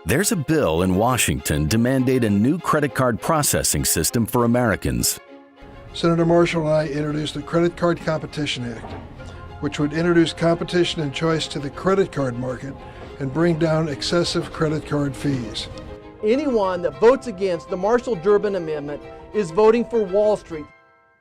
There's a bill in Washington to mandate a new credit card processing system for Americans. Senator Marshall and I introduced the Credit Card Competition Act, which would introduce competition and choice to the credit card market and bring down excessive credit card fees. Anyone that votes against the Marshall-Durbin Amendment is voting for Wall Street.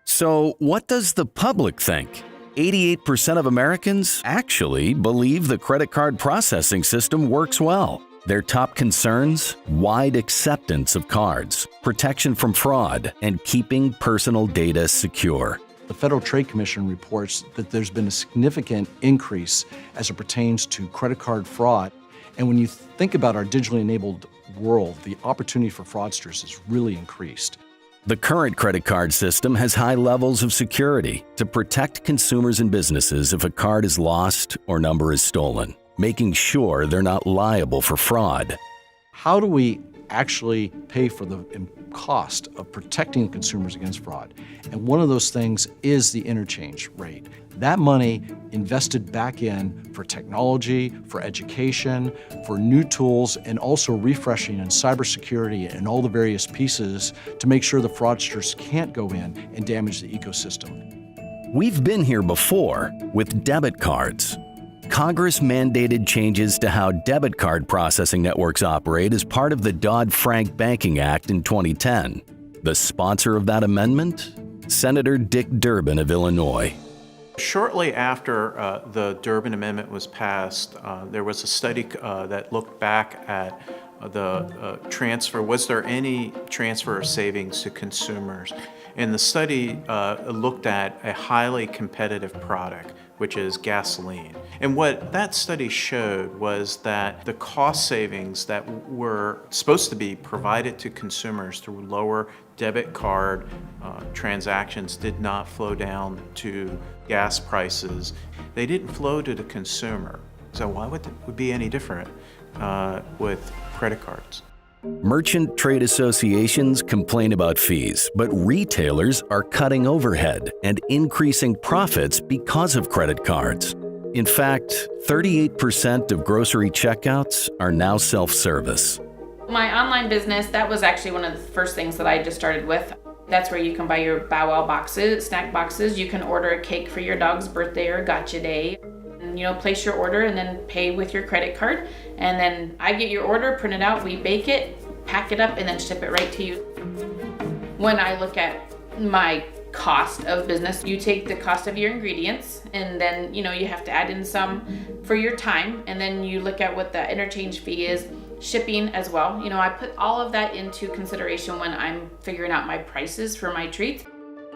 So what does the public think? 88% of Americans actually believe the credit card processing system works well. Their top concerns? Wide acceptance of cards, protection from fraud, and keeping personal data secure. The Federal Trade Commission reports that there's been a significant increase as it pertains to credit card fraud. And when you think about our digitally enabled world, the opportunity for fraudsters has really increased. The current credit card system has high levels of security to protect consumers and businesses if a card is lost or number is stolen, making sure they're not liable for fraud. How do we actually pay for the cost of protecting consumers against fraud? And one of those things is the interchange rate. That money invested back in for technology, for education, for new tools, and also refreshing and cybersecurity and all the various pieces to make sure the fraudsters can't go in and damage the ecosystem. We've been here before with debit cards. Congress mandated changes to how debit card processing networks operate as part of the Dodd-Frank Banking Act in 2010. The sponsor of that amendment? Senator Dick Durbin of Illinois. Shortly after the Durbin Amendment was passed, there was a study that looked back at the transfer. Was there any transfer of savings to consumers? And the study looked at a highly competitive product, which is gasoline. And what that study showed was that the cost savings that were supposed to be provided to consumers through lower debit card transactions did not flow down to gas prices. They didn't flow to the consumer. So why would it be any different with credit cards? Merchant trade associations complain about fees, but retailers are cutting overhead and increasing profits because of credit cards. In fact, 38% of grocery checkouts are now self-service. My online business, that was actually one of the first things that I just started with. That's where you can buy your Bow Wow boxes, snack boxes. You can order a cake for your dog's birthday or gotcha day. And, place your order and then pay with your credit card. And then I get your order, print it out, we bake it, pack it up, and then ship it right to you. When I look at my cost of business, you take the cost of your ingredients, and then, you have to add in some for your time. And then you look at what the interchange fee is, shipping as well. I put all of that into consideration when I'm figuring out my prices for my treats.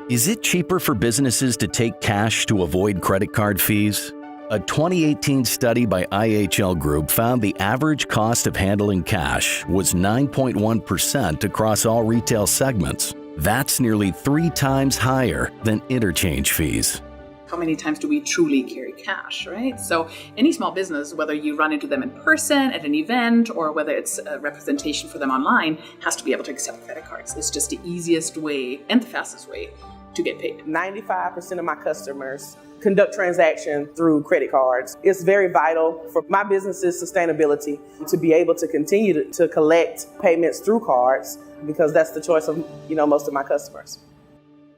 Is it cheaper for businesses to take cash to avoid credit card fees? A 2018 study by IHL Group found the average cost of handling cash was 9.1% across all retail segments. That's nearly 3 times higher than interchange fees. How many times do we truly carry cash, right? So any small business, whether you run into them in person at an event or whether it's a representation for them online, has to be able to accept credit cards. It's just the easiest way and the fastest way to get paid. 95% of my customers conduct transactions through credit cards. It's very vital for my business's sustainability to be able to continue to collect payments through cards, because that's the choice of most of my customers.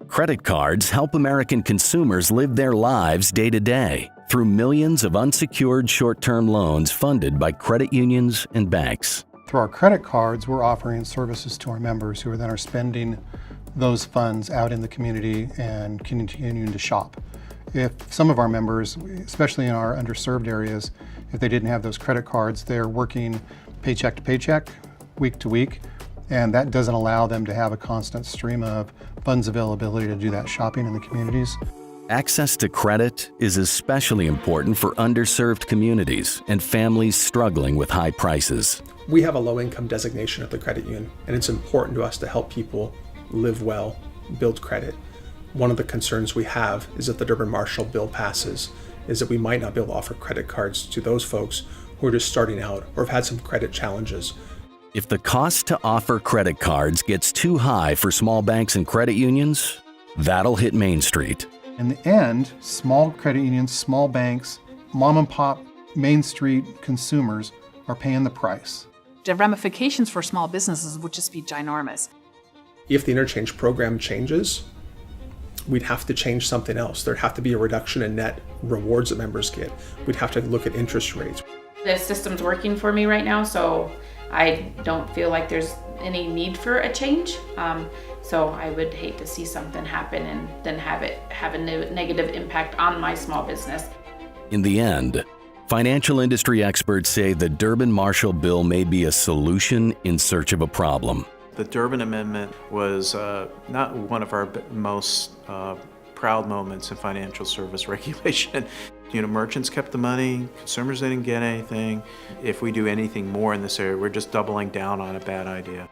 Credit cards help American consumers live their lives day to day through millions of unsecured short-term loans funded by credit unions and banks. Through our credit cards, we're offering services to our members who are spending those funds out in the community and continuing to shop. If some of our members, especially in our underserved areas, if they didn't have those credit cards, they're working paycheck to paycheck, week to week, and that doesn't allow them to have a constant stream of funds availability to do that shopping in the communities. Access to credit is especially important for underserved communities and families struggling with high prices. We have a low-income designation at the credit union, and it's important to us to help people live well, build credit. One of the concerns we have is if the Durbin-Marshall bill passes, is that we might not be able to offer credit cards to those folks who are just starting out or have had some credit challenges. If the cost to offer credit cards gets too high for small banks and credit unions, that'll hit Main Street. In the end, small credit unions, small banks, mom and pop, Main Street consumers are paying the price. the ramifications for small businesses would just be ginormous. If the interchange program changes, we'd have to change something else. There'd have to be a reduction in net rewards that members get. We'd have to look at interest rates. The system's working for me right now, so I don't feel like there's any need for a change. So I would hate to see something happen and then have it have a negative impact on my small business. In the end, financial industry experts say the Durbin-Marshall bill may be a solution in search of a problem. The Durbin Amendment was not one of our most proud moments in financial service regulation. Merchants kept the money, consumers didn't get anything. If we do anything more in this area, we're just doubling down on a bad idea.